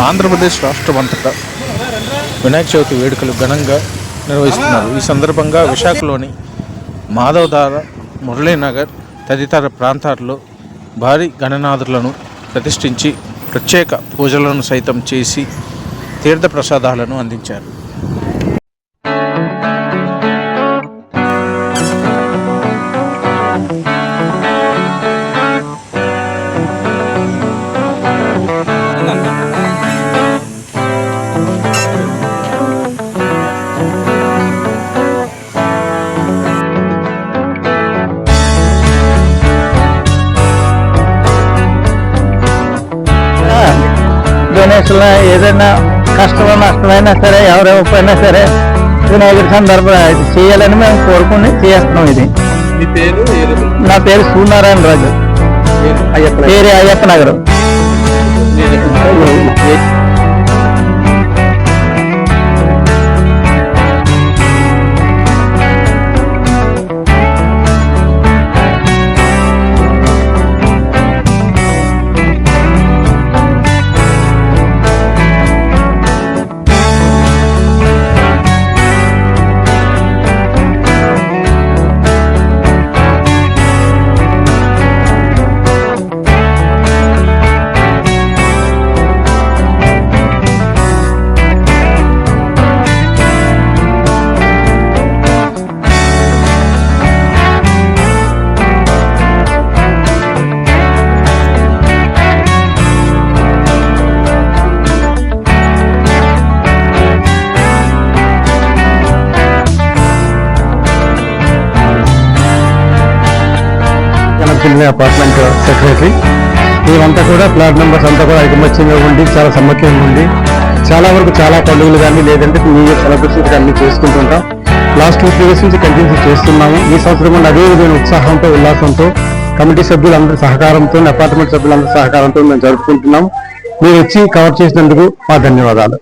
ఆంధ్రప్రదేశ్ రాష్ట్రమంతటా వినాయక చవితి వేడుకలు ఘనంగా నిర్వహిస్తున్నారు. ఈ సందర్భంగా విశాఖలోని మాధవధార, మురళీనగర్ తదితర ప్రాంతాల్లో భారీ గణనాథులను ప్రతిష్ఠించి ప్రత్యేక పూజలను సైతం చేసి తీర్థప్రసాదాలను అందించారు. గణేష్లో ఏదైనా కష్టమో నష్టమైనా సరే ఎవరెవరైనా సరే వినాయకుడి సందర్భంగా చేయాలని మేము కోరుకుని చేస్తున్నాం. ఇది నా పేరు సూర్యనారాయణ రాజు, పేరు అయ్యప్ప నగరం. Apartment secretary. మేమంతా కూడా ఫ్లాట్ మెంబర్స్ అంతా కూడా ఐకమత్యంగా ఉండి చాలా సమ్మత్యంగా ఉండి చాలా వరకు చాలా పండుగలు కానీ లేదంటే న్యూ ఇయర్ సెలబ్రేషన్స్ అన్ని చేసుకుంటుంటాం. లాస్ట్ 2-3 years నుంచి కంటిన్యూ చేస్తున్నాము. ఈ సంవత్సరం కూడా అదే విధమైన ఉత్సాహంతో ఉల్లాసంతో కమిటీ సభ్యులందరి సహకారంతో అపార్ట్మెంట్ సభ్యులందరి సహకారంతో మేము జరుపుకుంటున్నాం. మీరు వచ్చి కవర్ చేసినందుకు మా ధన్యవాదాలు.